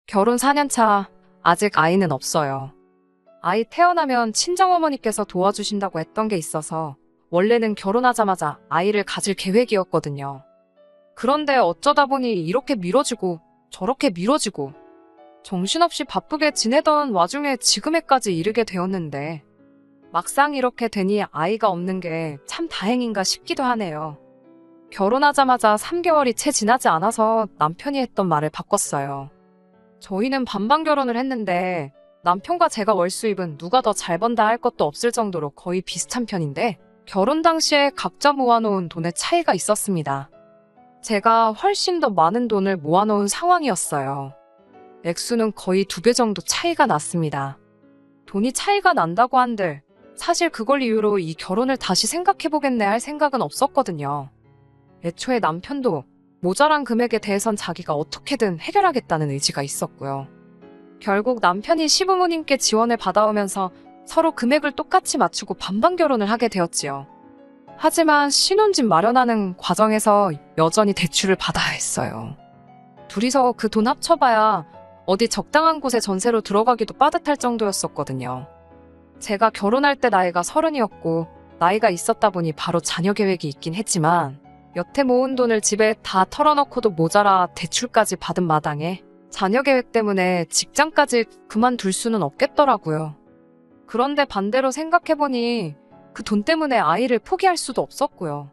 결혼 4년 차, 아직 아이는 없어요. 아이 태어나면 친정어머니께서 도와주신다고 했던 게 있어서 원래는 결혼하자마자 아이를 가질 계획이었거든요. 그런데 어쩌다 보니 이렇게 미뤄지고 저렇게 미뤄지고 정신없이 바쁘게 지내던 와중에 지금에까지 이르게 되었는데 막상 이렇게 되니 아이가 없는 게 참 다행인가 싶기도 하네요. 결혼하자마자 3개월이 채 지나지 않아서 남편이 했던 말을 바꿨어요. 저희는 반반 결혼을 했는데 남편과 제가 월 수입은 누가 더 잘 번다 할 것도 없을 정도로 거의 비슷한 편인데 결혼 당시에 각자 모아놓은 돈의 차이가 있었습니다. 제가 훨씬 더 많은 돈을 모아놓은 상황이었어요. 액수는 거의 2배 정도 차이가 났습니다. 돈이 차이가 난다고 한들 사실 그걸 이유로 이 결혼을 다시 생각해보겠네 할 생각은 없었거든요. 애초에 남편도 모자란 금액에 대해선 자기가 어떻게든 해결하겠다는 의지가 있었고요. 결국 남편이 시부모님께 지원을 받아오면서 서로 금액을 똑같이 맞추고 반반 결혼을 하게 되었지요. 하지만 신혼집 마련하는 과정에서 여전히 대출을 받아야 했어요. 둘이서 그 돈 합쳐봐야 어디 적당한 곳에 전세로 들어가기도 빠듯할 정도였었거든요. 제가 결혼할 때 나이가 30이었고 나이가 있었다 보니 바로 자녀 계획이 있긴 했지만 여태 모은 돈을 집에 다 털어넣고도 모자라 대출까지 받은 마당에 자녀 계획 때문에 직장까지 그만둘 수는 없겠더라고요. 그런데 반대로 생각해보니 그 돈 때문에 아이를 포기할 수도 없었고요.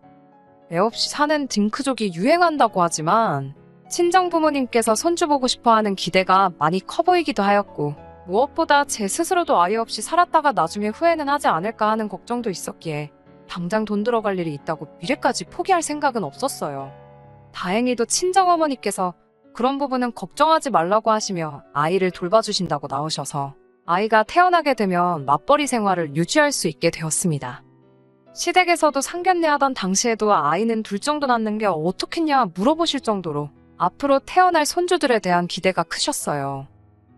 애 없이 사는 딩크족이 유행한다고 하지만 친정 부모님께서 손주 보고 싶어하는 기대가 많이 커 보이기도 하였고 무엇보다 제 스스로도 아이 없이 살았다가 나중에 후회는 하지 않을까 하는 걱정도 있었기에 당장 돈 들어갈 일이 있다고 미래까지 포기할 생각은 없었어요. 다행히도 친정어머니께서 그런 부분은 걱정하지 말라고 하시며 아이를 돌봐주신다고 나오셔서 아이가 태어나게 되면 맞벌이 생활을 유지할 수 있게 되었습니다. 시댁에서도 상견례하던 당시에도 아이는 둘 정도 낳는 게 어떻겠냐 물어보실 정도로 앞으로 태어날 손주들에 대한 기대가 크셨어요.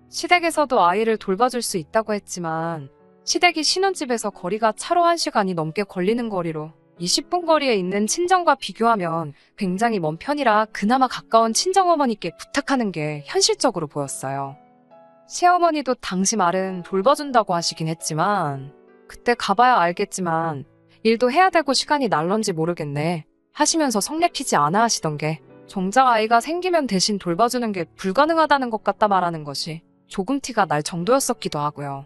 시댁에서도 아이를 돌봐줄 수 있다고 했지만 시댁이 신혼집에서 거리가 차로 1시간이 넘게 걸리는 거리로 20분 거리에 있는 친정과 비교하면 굉장히 먼 편이라 그나마 가까운 친정어머니께 부탁하는 게 현실적으로 보였어요. 시어머니도 당시 말은 돌봐준다고 하시긴 했지만 그때 가봐야 알겠지만 일도 해야 되고 시간이 날런지 모르겠네 하시면서 성 내키지 않아 하시던 게 정작 아이가 생기면 대신 돌봐주는 게 불가능하다는 것 같다 말하는 것이 조금 티가 날 정도였었기도 하고요.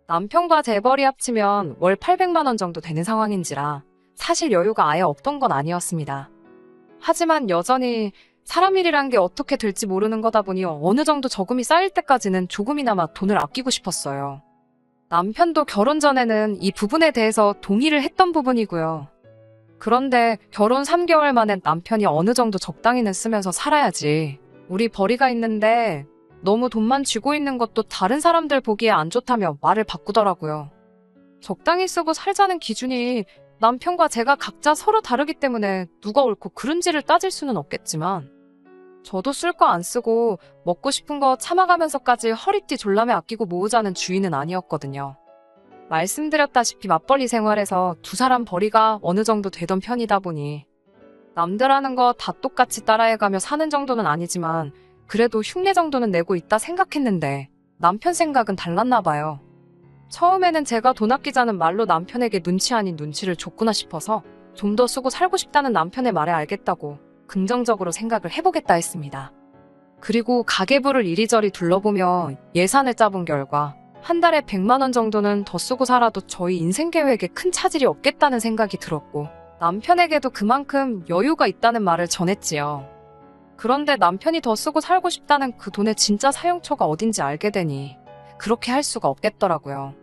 남편과 재벌이 합치면 월 800만 원 정도 되는 상황인지라 사실 여유가 아예 없던 건 아니었습니다. 하지만 여전히 사람 일이란 게 어떻게 될지 모르는 거다 보니 어느 정도 저금이 쌓일 때까지는 조금이나마 돈을 아끼고 싶었어요. 남편도 결혼 전에는 이 부분에 대해서 동의를 했던 부분이고요. 그런데 결혼 3개월 만에 남편이 어느 정도 적당히는 쓰면서 살아야지. 우리 벌이가 있는데 너무 돈만 쥐고 있는 것도 다른 사람들 보기에 안 좋다며 말을 바꾸더라고요. 적당히 쓰고 살자는 기준이 남편과 제가 각자 서로 다르기 때문에 누가 옳고 그른지를 따질 수는 없겠지만 저도 쓸 거 안 쓰고 먹고 싶은 거 참아가면서까지 허리띠 졸라매 아끼고 모으자는 주의는 아니었거든요. 말씀드렸다시피 맞벌이 생활에서 두 사람 벌이가 어느 정도 되던 편이다 보니 남들 하는 거 다 똑같이 따라해가며 사는 정도는 아니지만 그래도 흉내 정도는 내고 있다 생각했는데 남편 생각은 달랐나 봐요. 처음에는 제가 돈 아끼자는 말로 남편에게 눈치 아닌 눈치를 줬구나 싶어서 좀 더 쓰고 살고 싶다는 남편의 말에 알겠다고 긍정적으로 생각을 해보겠다 했습니다. 그리고 가계부를 이리저리 둘러보며 예산을 짜본 결과 한 달에 100만 원 정도는 더 쓰고 살아도 저희 인생 계획에 큰 차질이 없겠다는 생각이 들었고 남편에게도 그만큼 여유가 있다는 말을 전했지요. 그런데 남편이 더 쓰고 살고 싶다는 그 돈의 진짜 사용처가 어딘지 알게 되니 그렇게 할 수가 없겠더라고요.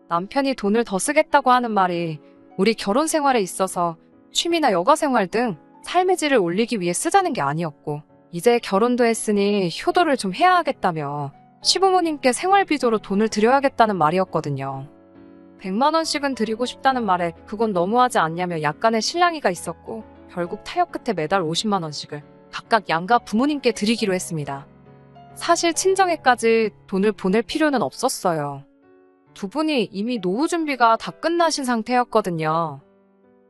남편이 돈을 더 쓰겠다고 하는 말이 우리 결혼 생활에 있어서 취미나 여가 생활 등 삶의 질을 올리기 위해 쓰자는 게 아니었고 이제 결혼도 했으니 효도를 좀 해야 하겠다며 시부모님께 생활비조로 돈을 드려야겠다는 말이었거든요. 100만 원씩은 드리고 싶다는 말에 그건 너무하지 않냐며 약간의 실랑이가 있었고 결국 타협 끝에 매달 50만 원씩을 각각 양가 부모님께 드리기로 했습니다. 사실 친정에까지 돈을 보낼 필요는 없었어요. 두 분이 이미 노후 준비가 다 끝나신 상태였거든요.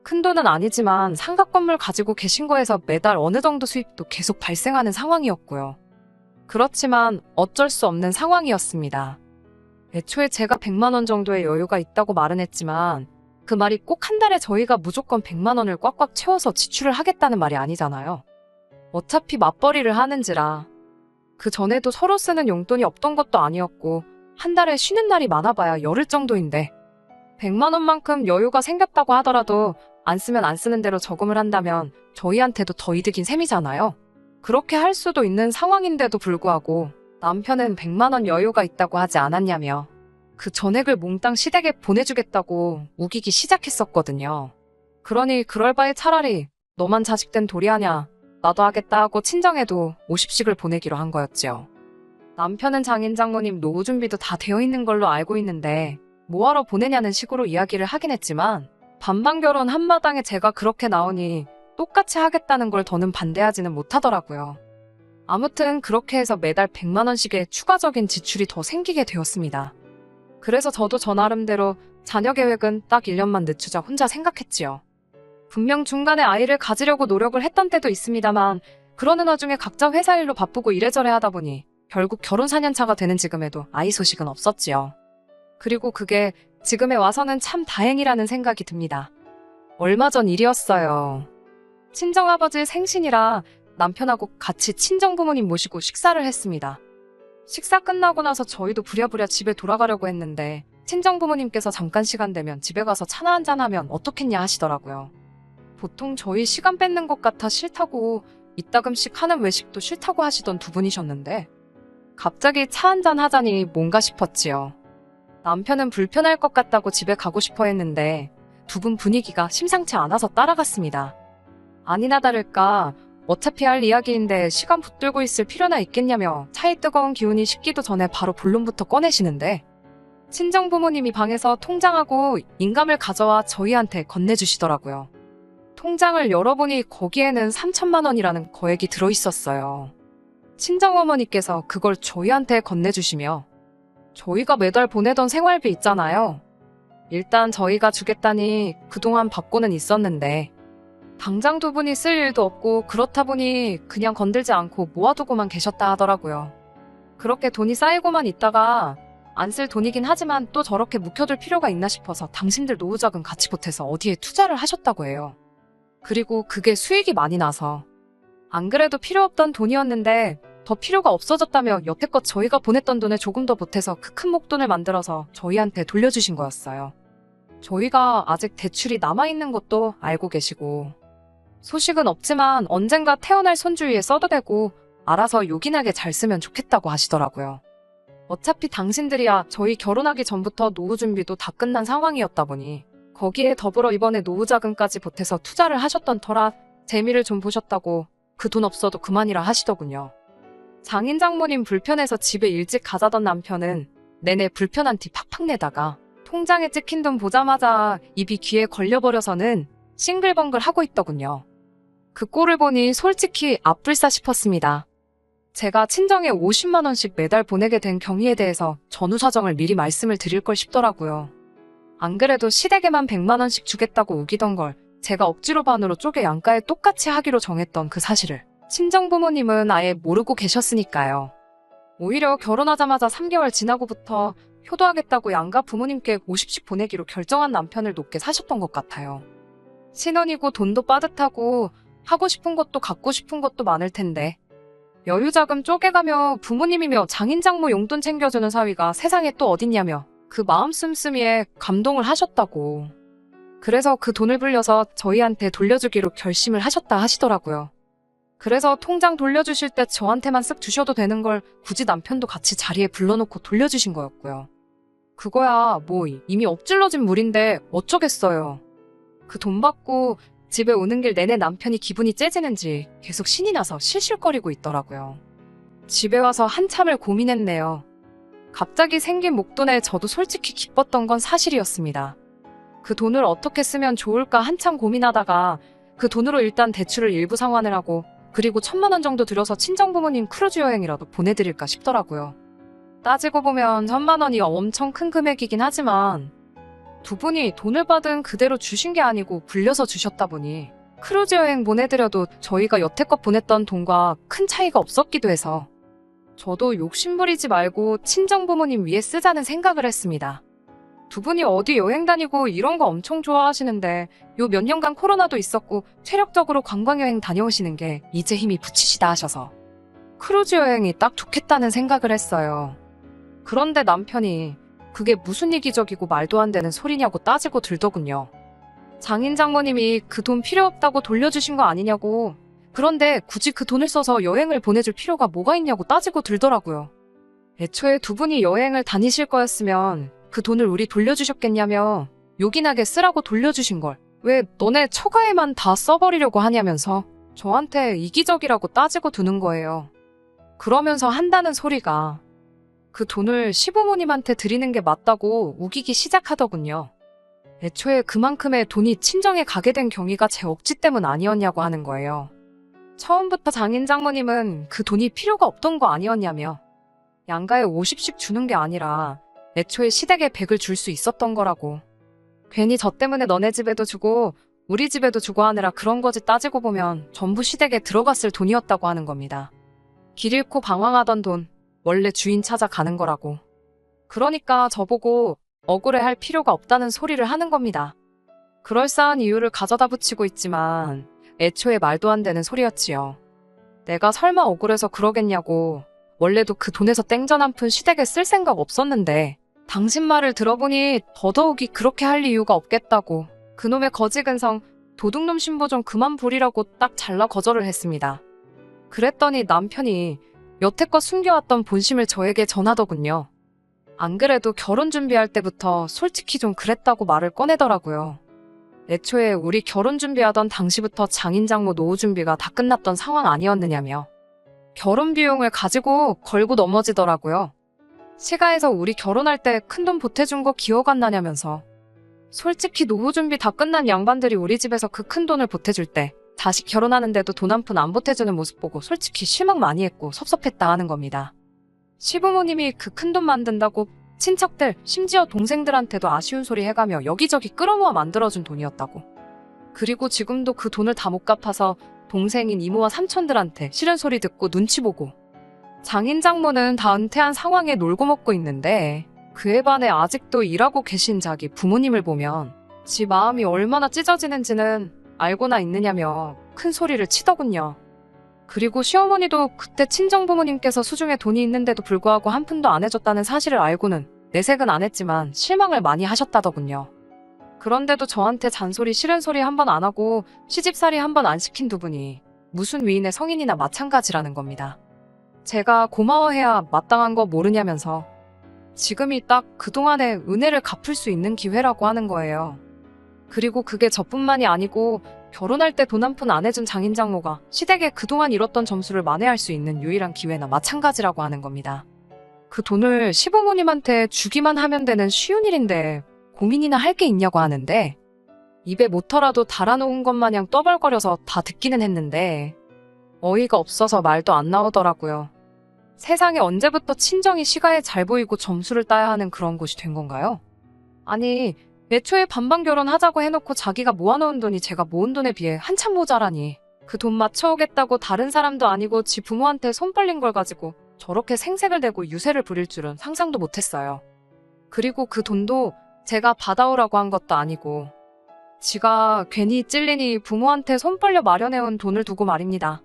큰 돈은 아니지만 상가 건물 가지고 계신 거에서 매달 어느 정도 수입도 계속 발생하는 상황이었고요. 그렇지만 어쩔 수 없는 상황이었습니다. 애초에 제가 100만 원 정도의 여유가 있다고 말은 했지만 그 말이 꼭 한 달에 저희가 무조건 100만 원을 꽉꽉 채워서 지출을 하겠다는 말이 아니잖아요. 어차피 맞벌이를 하는지라. 그 전에도 서로 쓰는 용돈이 없던 것도 아니었고 한 달에 쉬는 날이 많아봐야 열흘 정도인데 100만 원만큼 여유가 생겼다고 하더라도 안 쓰면 안 쓰는 대로 저금을 한다면 저희한테도 더 이득인 셈이잖아요. 그렇게 할 수도 있는 상황인데도 불구하고 남편은 100만 원 여유가 있다고 하지 않았냐며 그 전액을 몽땅 시댁에 보내주겠다고 우기기 시작했었거든요. 그러니 그럴 바에 차라리 너만 자식된 도리하냐 나도 하겠다 하고 친정에도 50씩을 보내기로 한 거였지요. 남편은 장인 장모님 노후 준비도 다 되어 있는 걸로 알고 있는데 뭐하러 보내냐는 식으로 이야기를 하긴 했지만 반반 결혼 한마당에 제가 그렇게 나오니 똑같이 하겠다는 걸 더는 반대하지는 못하더라고요. 아무튼 그렇게 해서 매달 100만 원씩의 추가적인 지출이 더 생기게 되었습니다. 그래서 저도 저 나름대로 자녀 계획은 딱 1년만 늦추자 혼자 생각했지요. 분명 중간에 아이를 가지려고 노력을 했던 때도 있습니다만 그러는 와중에 각자 회사 일로 바쁘고 이래저래 하다 보니 결국 결혼 4년차가 되는 지금에도 아이 소식은 없었지요. 그리고 그게 지금에 와서는 참 다행이라는 생각이 듭니다. 얼마 전 일이었어요. 친정아버지 생신이라 남편하고 같이 친정부모님 모시고 식사를 했습니다. 식사 끝나고 나서 저희도 부랴부랴 집에 돌아가려고 했는데 친정부모님께서 잠깐 시간 되면 집에 가서 차나 한잔 하면 어떻겠냐 하시더라고요. 보통 저희 시간 뺏는 것 같아 싫다고 이따금씩 하는 외식도 싫다고 하시던 두 분이셨는데 갑자기 차 한잔 하자니 뭔가 싶었지요. 남편은 불편할 것 같다고 집에 가고 싶어 했는데 두 분 분위기가 심상치 않아서 따라갔습니다. 아니나 다를까 어차피 할 이야기인데 시간 붙들고 있을 필요나 있겠냐며 차의 뜨거운 기운이 식기도 전에 바로 본론부터 꺼내시는데 친정부모님이 방에서 통장하고 인감을 가져와 저희한테 건네주시더라고요. 통장을 열어보니 거기에는 3천만 원이라는 거액이 들어있었어요. 친정어머니께서 그걸 저희한테 건네주시며 저희가 매달 보내던 생활비 있잖아요. 일단 저희가 주겠다니 그동안 받고는 있었는데 당장 두 분이 쓸 일도 없고 그렇다 보니 그냥 건들지 않고 모아두고만 계셨다 하더라고요. 그렇게 돈이 쌓이고만 있다가 안 쓸 돈이긴 하지만 또 저렇게 묵혀둘 필요가 있나 싶어서 당신들 노후자금 같이 보태서 어디에 투자를 하셨다고 해요. 그리고 그게 수익이 많이 나서 안 그래도 필요 없던 돈이었는데 더 필요가 없어졌다며 여태껏 저희가 보냈던 돈을 조금 더 보태서 그 큰 목돈을 만들어서 저희한테 돌려주신 거였어요. 저희가 아직 대출이 남아있는 것도 알고 계시고 소식은 없지만 언젠가 태어날 손주 위에 써도 되고 알아서 요긴하게 잘 쓰면 좋겠다고 하시더라고요. 어차피 당신들이야 저희 결혼하기 전부터 노후 준비도 다 끝난 상황이었다 보니 거기에 더불어 이번에 노후자금까지 보태서 투자를 하셨던 터라 재미를 좀 보셨다고 그 돈 없어도 그만이라 하시더군요. 장인 장모님 불편해서 집에 일찍 가자던 남편은 내내 불편한 티 팍팍 내다가 통장에 찍힌 돈 보자마자 입이 귀에 걸려버려서는 싱글벙글 하고 있더군요. 그 꼴을 보니 솔직히 앞불싸 싶었습니다. 제가 친정에 50만 원씩 매달 보내게 된 경위에 대해서 전후 사정을 미리 말씀을 드릴 걸 싶더라고요. 안 그래도 시댁에만 100만 원씩 주겠다고 우기던 걸 제가 억지로 반으로 쪼개 양가에 똑같이 하기로 정했던 그 사실을 친정부모님은 아예 모르고 계셨으니까요. 오히려 결혼하자마자 3개월 지나고부터 효도하겠다고 양가 부모님께 50씩 보내기로 결정한 남편을 높게 사셨던 것 같아요. 신혼이고 돈도 빠듯하고 하고 싶은 것도 갖고 싶은 것도 많을 텐데 여유자금 쪼개가며 부모님이며 장인장모 용돈 챙겨주는 사위가 세상에 또 어딨냐며 그 마음 씀씀이에 감동을 하셨다고. 그래서 그 돈을 불려서 저희한테 돌려주기로 결심을 하셨다 하시더라고요. 그래서 통장 돌려주실 때 저한테만 쓱 주셔도 되는 걸 굳이 남편도 같이 자리에 불러놓고 돌려주신 거였고요. 그거야 뭐 이미 엎질러진 물인데 어쩌겠어요. 그 돈 받고 집에 오는 길 내내 남편이 기분이 째지는지 계속 신이 나서 실실거리고 있더라고요. 집에 와서 한참을 고민했네요. 갑자기 생긴 목돈에 저도 솔직히 기뻤던 건 사실이었습니다. 그 돈을 어떻게 쓰면 좋을까 한참 고민하다가 그 돈으로 일단 대출을 일부 상환을 하고 그리고 1,000만 원 정도 들여서 친정부모님 크루즈 여행이라도 보내드릴까 싶더라고요. 따지고 보면 1,000만 원이 엄청 큰 금액이긴 하지만 두 분이 돈을 받은 그대로 주신 게 아니고 불려서 주셨다 보니 크루즈 여행 보내드려도 저희가 여태껏 보냈던 돈과 큰 차이가 없었기도 해서 저도 욕심부리지 말고 친정부모님 위해 쓰자는 생각을 했습니다. 두 분이 어디 여행 다니고 이런 거 엄청 좋아하시는데 요 몇 년간 코로나도 있었고 체력적으로 관광여행 다녀오시는 게 이제 힘이 붙이시다 하셔서 크루즈 여행이 딱 좋겠다는 생각을 했어요. 그런데 남편이 그게 무슨 이기적이고 말도 안 되는 소리냐고 따지고 들더군요. 장인 장모님이 그 돈 필요 없다고 돌려주신 거 아니냐고. 그런데 굳이 그 돈을 써서 여행을 보내줄 필요가 뭐가 있냐고 따지고 들더라고요. 애초에 두 분이 여행을 다니실 거였으면 그 돈을 우리 돌려주셨겠냐며 요긴하게 쓰라고 돌려주신 걸 왜 너네 처가에만 다 써버리려고 하냐면서 저한테 이기적이라고 따지고 드는 거예요. 그러면서 한다는 소리가 그 돈을 시부모님한테 드리는 게 맞다고 우기기 시작하더군요. 애초에 그만큼의 돈이 친정에 가게 된 경위가 제 억지 때문 아니었냐고 하는 거예요. 처음부터 장인 장모님은 그 돈이 필요가 없던 거 아니었냐며 양가에 50씩 주는 게 아니라 애초에 시댁에 100을 줄 수 있었던 거라고. 괜히 저 때문에 너네 집에도 주고 우리 집에도 주고 하느라 그런 거지 따지고 보면 전부 시댁에 들어갔을 돈이었다고 하는 겁니다. 길 잃고 방황하던 돈, 원래 주인 찾아가는 거라고. 그러니까 저보고 억울해할 필요가 없다는 소리를 하는 겁니다. 그럴싸한 이유를 가져다 붙이고 있지만 애초에 말도 안 되는 소리였지요. 내가 설마 억울해서 그러겠냐고. 원래도 그 돈에서 땡전 한 푼 시댁에 쓸 생각 없었는데 당신 말을 들어보니 더더욱이 그렇게 할 이유가 없겠다고. 그놈의 거지근성 도둑놈 신부 좀 그만 부리라고 딱 잘라 거절을 했습니다. 그랬더니 남편이 여태껏 숨겨왔던 본심을 저에게 전하더군요. 안 그래도 결혼 준비할 때부터 솔직히 좀 그랬다고 말을 꺼내더라고요. 애초에 우리 결혼 준비하던 당시부터 장인장모 노후 준비가 다 끝났던 상황 아니었느냐며 결혼 비용을 가지고 걸고 넘어지더라고요. 시가에서 우리 결혼할 때 큰돈 보태준 거 기억 안 나냐면서 솔직히 노후 준비 다 끝난 양반들이 우리 집에서 그 큰돈을 보태줄 때 다시 결혼하는데도 돈 한 푼 안 보태주는 모습 보고 솔직히 실망 많이 했고 섭섭했다 하는 겁니다. 시부모님이 그 큰돈 만든다고 친척들, 심지어 동생들한테도 아쉬운 소리 해가며 여기저기 끌어모아 만들어준 돈이었다고. 그리고 지금도 그 돈을 다 못 갚아서 동생인 이모와 삼촌들한테 싫은 소리 듣고 눈치 보고 장인 장모는 다 은퇴한 상황에 놀고 먹고 있는데 그에 반해 아직도 일하고 계신 자기 부모님을 보면 지 마음이 얼마나 찢어지는지는 알고나 있느냐며 큰 소리를 치더군요. 그리고 시어머니도 그때 친정부모님께서 수중에 돈이 있는데도 불구하고 한 푼도 안 해줬다는 사실을 알고는 내색은 안 했지만 실망을 많이 하셨다더군요. 그런데도 저한테 잔소리 싫은 소리 한 번 안 하고 시집살이 한 번 안 시킨 두 분이 무슨 위인의 성인이나 마찬가지라는 겁니다. 제가 고마워해야 마땅한 거 모르냐면서 지금이 딱 그동안의 은혜를 갚을 수 있는 기회라고 하는 거예요. 그리고 그게 저뿐만이 아니고 결혼할 때 돈 한 푼 안 해준 장인장모가 시댁에 그동안 잃었던 점수를 만회할 수 있는 유일한 기회나 마찬가지라고 하는 겁니다. 그 돈을 시부모님한테 주기만 하면 되는 쉬운 일인데 고민이나 할 게 있냐고 하는데 입에 모터라도 달아놓은 것 마냥 떠벌거려서 다 듣기는 했는데 어이가 없어서 말도 안 나오더라고요. 세상에 언제부터 친정이 시가에 잘 보이고 점수를 따야 하는 그런 곳이 된 건가요? 아니 애초에 반반 결혼하자고 해놓고 자기가 모아놓은 돈이 제가 모은 돈에 비해 한참 모자라니 그 돈 맞춰오겠다고 다른 사람도 아니고 지 부모한테 손 벌린 걸 가지고 저렇게 생색을 내고 유세를 부릴 줄은 상상도 못했어요. 그리고 그 돈도 제가 받아오라고 한 것도 아니고 지가 괜히 찔리니 부모한테 손 벌려 마련해온 돈을 두고 말입니다.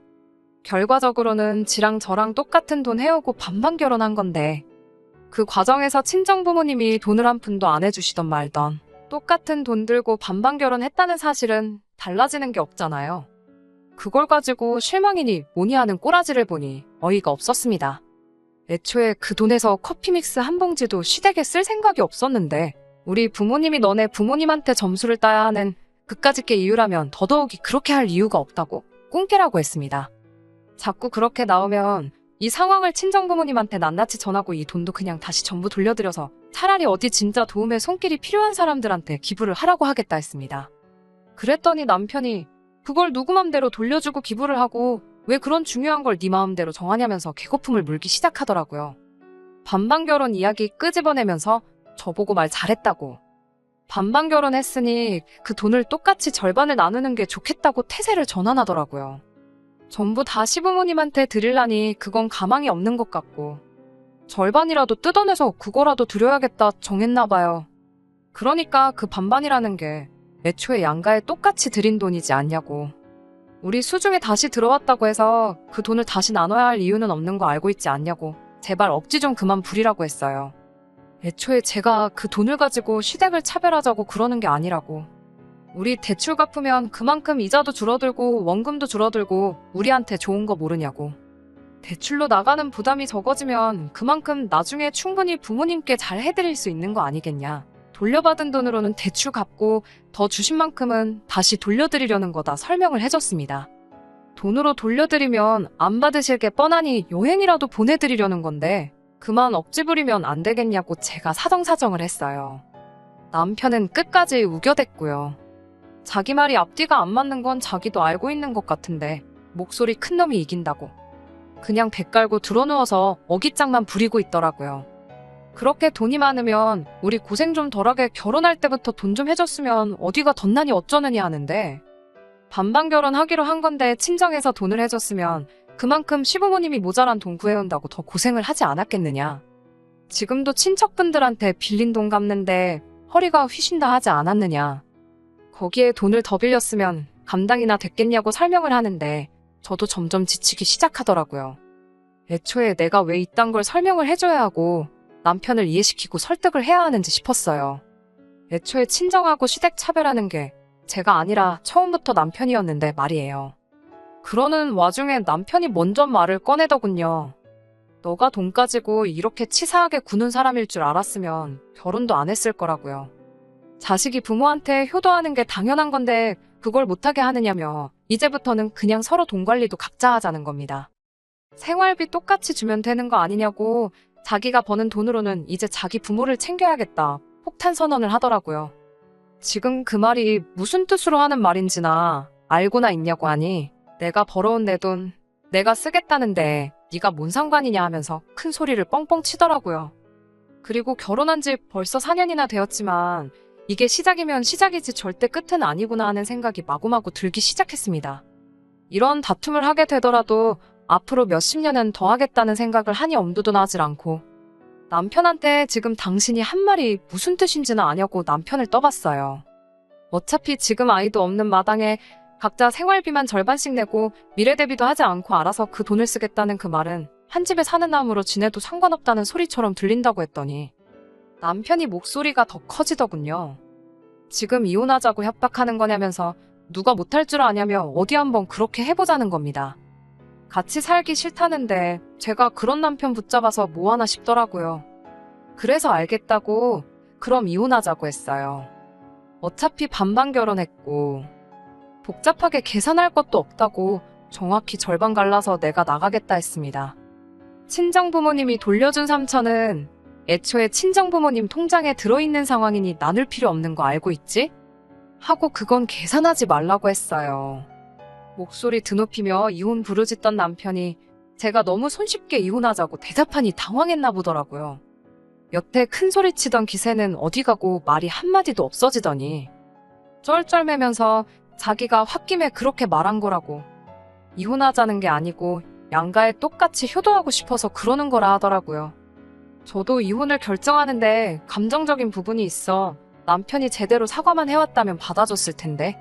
결과적으로는 지랑 저랑 똑같은 돈 해오고 반반 결혼한 건데 그 과정에서 친정부모님이 돈을 한 푼도 안 해주시던 말던 똑같은 돈 들고 반반 결혼했다는 사실은 달라지는 게 없잖아요. 그걸 가지고 실망이니 뭐니 하는 꼬라지를 보니 어이가 없었습니다. 애초에 그 돈에서 커피 믹스 한 봉지도 시댁에 쓸 생각이 없었는데 우리 부모님이 너네 부모님한테 점수를 따야 하는 그까짓 게 이유라면 더더욱이 그렇게 할 이유가 없다고 꿍깨라고 했습니다. 자꾸 그렇게 나오면 이 상황을 친정부모님한테 낱낱이 전하고 이 돈도 그냥 다시 전부 돌려드려서 차라리 어디 진짜 도움의 손길이 필요한 사람들한테 기부를 하라고 하겠다 했습니다. 그랬더니 남편이 그걸 누구 맘대로 돌려주고 기부를 하고 왜 그런 중요한 걸 네 마음대로 정하냐면서 개거품을 물기 시작하더라고요. 반반 결혼 이야기 끄집어내면서 저보고 말 잘했다고. 반반 결혼했으니 그 돈을 똑같이 절반을 나누는 게 좋겠다고 태세를 전환하더라고요. 전부 다 시부모님한테 드리려니 그건 가망이 없는 것 같고 절반이라도 뜯어내서 그거라도 드려야겠다 정했나 봐요. 그러니까 그 반반이라는 게 애초에 양가에 똑같이 드린 돈이지 않냐고. 우리 수중에 다시 들어왔다고 해서 그 돈을 다시 나눠야 할 이유는 없는 거 알고 있지 않냐고 제발 억지 좀 그만 부리라고 했어요. 애초에 제가 그 돈을 가지고 시댁을 차별하자고 그러는 게 아니라고. 우리 대출 갚으면 그만큼 이자도 줄어들고 원금도 줄어들고 우리한테 좋은 거 모르냐고. 대출로 나가는 부담이 적어지면 그만큼 나중에 충분히 부모님께 잘 해드릴 수 있는 거 아니겠냐. 돌려받은 돈으로는 대출 갚고 더 주신 만큼은 다시 돌려드리려는 거다 설명을 해줬습니다. 돈으로 돌려드리면 안 받으실 게 뻔하니 여행이라도 보내드리려는 건데 그만 억지 부리면 안 되겠냐고 제가 사정사정을 했어요. 남편은 끝까지 우겨댔고요. 자기 말이 앞뒤가 안 맞는 건 자기도 알고 있는 것 같은데 목소리 큰 놈이 이긴다고. 그냥 배 깔고 드러누워서 어깃장만 부리고 있더라고요. 그렇게 돈이 많으면 우리 고생 좀 덜하게 결혼할 때부터 돈 좀 해줬으면 어디가 덧나니 어쩌느니 하는데 반반 결혼하기로 한 건데 친정에서 돈을 해줬으면 그만큼 시부모님이 모자란 돈 구해온다고 더 고생을 하지 않았겠느냐. 지금도 친척분들한테 빌린 돈 갚는데 허리가 휘신다 하지 않았느냐. 거기에 돈을 더 빌렸으면 감당이나 됐겠냐고 설명을 하는데 저도 점점 지치기 시작하더라고요. 애초에 내가 왜 이딴 걸 설명을 해줘야 하고 남편을 이해시키고 설득을 해야 하는지 싶었어요. 애초에 친정하고 시댁 차별하는 게 제가 아니라 처음부터 남편이었는데 말이에요. 그러는 와중에 남편이 먼저 말을 꺼내더군요. 너가 돈 가지고 이렇게 치사하게 구는 사람일 줄 알았으면 결혼도 안 했을 거라고요. 자식이 부모한테 효도하는 게 당연한 건데 그걸 못하게 하느냐며 이제부터는 그냥 서로 돈 관리도 각자 하자는 겁니다. 생활비 똑같이 주면 되는 거 아니냐고 자기가 버는 돈으로는 이제 자기 부모를 챙겨야겠다 폭탄 선언을 하더라고요. 지금 그 말이 무슨 뜻으로 하는 말인지나 알고나 있냐고 하니 내가 벌어온 내 돈 내가 쓰겠다는데 네가 뭔 상관이냐 하면서 큰 소리를 뻥뻥 치더라고요. 그리고 결혼한 지 벌써 4년이나 되었지만 이게 시작이면 시작이지 절대 끝은 아니구나 하는 생각이 마구마구 들기 시작했습니다. 이런 다툼을 하게 되더라도 앞으로 몇십 년은 더 하겠다는 생각을 하니 엄두도 나질 않고 남편한테 지금 당신이 한 말이 무슨 뜻인지는 아냐고 남편을 떠봤어요. 어차피 지금 아이도 없는 마당에 각자 생활비만 절반씩 내고 미래 대비도 하지 않고 알아서 그 돈을 쓰겠다는 그 말은 한 집에 사는 나무로 지내도 상관없다는 소리처럼 들린다고 했더니 남편이 목소리가 더 커지더군요. 지금 이혼하자고 협박하는 거냐면서 누가 못할 줄 아냐며 어디 한번 그렇게 해보자는 겁니다. 같이 살기 싫다는데 제가 그런 남편 붙잡아서 뭐하나 싶더라고요. 그래서 알겠다고 그럼 이혼하자고 했어요. 어차피 반반 결혼했고 복잡하게 계산할 것도 없다고 정확히 절반 갈라서 내가 나가겠다 했습니다. 친정부모님이 돌려준 3천은 애초에 친정부모님 통장에 들어있는 상황이니 나눌 필요 없는 거 알고 있지? 하고 그건 계산하지 말라고 했어요. 목소리 드높이며 이혼 부르짖던 남편이 제가 너무 손쉽게 이혼하자고 대답하니 당황했나 보더라고요. 여태 큰 소리 치던 기세는 어디 가고 말이 한마디도 없어지더니 쩔쩔매면서 자기가 홧김에 그렇게 말한 거라고. 이혼하자는 게 아니고 양가에 똑같이 효도하고 싶어서 그러는 거라 하더라고요. 저도 이혼을 결정하는데 감정적인 부분이 있어 남편이 제대로 사과만 해왔다면 받아줬을 텐데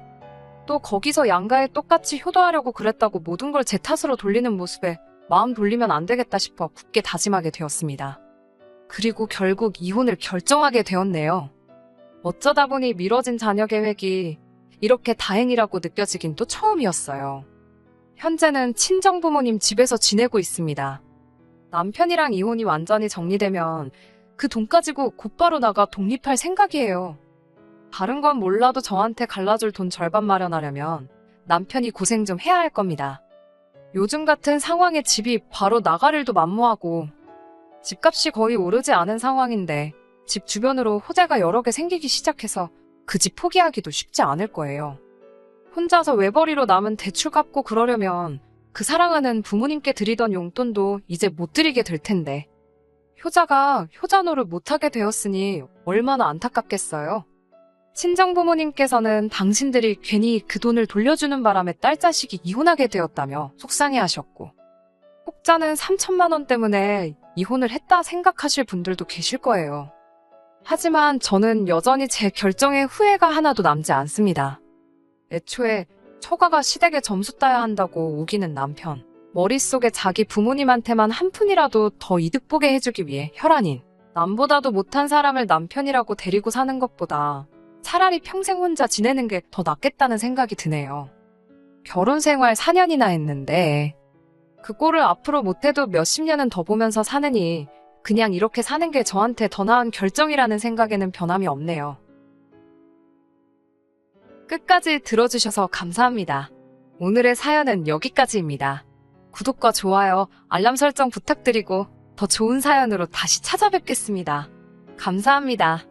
또 거기서 양가에 똑같이 효도하려고 그랬다고 모든 걸 제 탓으로 돌리는 모습에 마음 돌리면 안 되겠다 싶어 굳게 다짐하게 되었습니다. 그리고 결국 이혼을 결정하게 되었네요. 어쩌다 보니 미뤄진 자녀 계획이 이렇게 다행이라고 느껴지긴 또 처음이었어요. 현재는 친정부모님 집에서 지내고 있습니다. 남편이랑 이혼이 완전히 정리되면 그 돈 가지고 곧바로 나가 독립할 생각이에요. 다른 건 몰라도 저한테 갈라줄 돈 절반 마련하려면 남편이 고생 좀 해야 할 겁니다. 요즘 같은 상황에 집이 바로 나갈 일도 만무하고 집값이 거의 오르지 않은 상황인데 집 주변으로 호재가 여러 개 생기기 시작해서 그 집 포기하기도 쉽지 않을 거예요. 혼자서 외벌이로 남은 대출 갚고 그러려면 그 사랑하는 부모님께 드리던 용돈도 이제 못 드리게 될 텐데 효자가 효자 노릇 못하게 되었으니 얼마나 안타깝겠어요. 친정 부모님께서는 당신들이 괜히 그 돈을 돌려주는 바람에 딸 자식이 이혼하게 되었다며 속상해 하셨고, 혹자는 3천만 원 때문에 이혼을 했다 생각하실 분들도 계실 거예요. 하지만 저는 여전히 제 결정에 후회가 하나도 남지 않습니다. 애초에 처가가 시댁에 점수 따야 한다고 우기는 남편, 머릿속에 자기 부모님한테만 한 푼이라도 더 이득 보게 해주기 위해 혈안인 남보다도 못한 사람을 남편이라고 데리고 사는 것보다 차라리 평생 혼자 지내는 게 더 낫겠다는 생각이 드네요. 결혼 생활 4년이나 했는데 그 꼴을 앞으로 못해도 몇십 년은 더 보면서 사느니 그냥 이렇게 사는 게 저한테 더 나은 결정이라는 생각에는 변함이 없네요. 끝까지 들어주셔서 감사합니다. 오늘의 사연은 여기까지입니다. 구독과 좋아요, 알람 설정 부탁드리고 더 좋은 사연으로 다시 찾아뵙겠습니다. 감사합니다.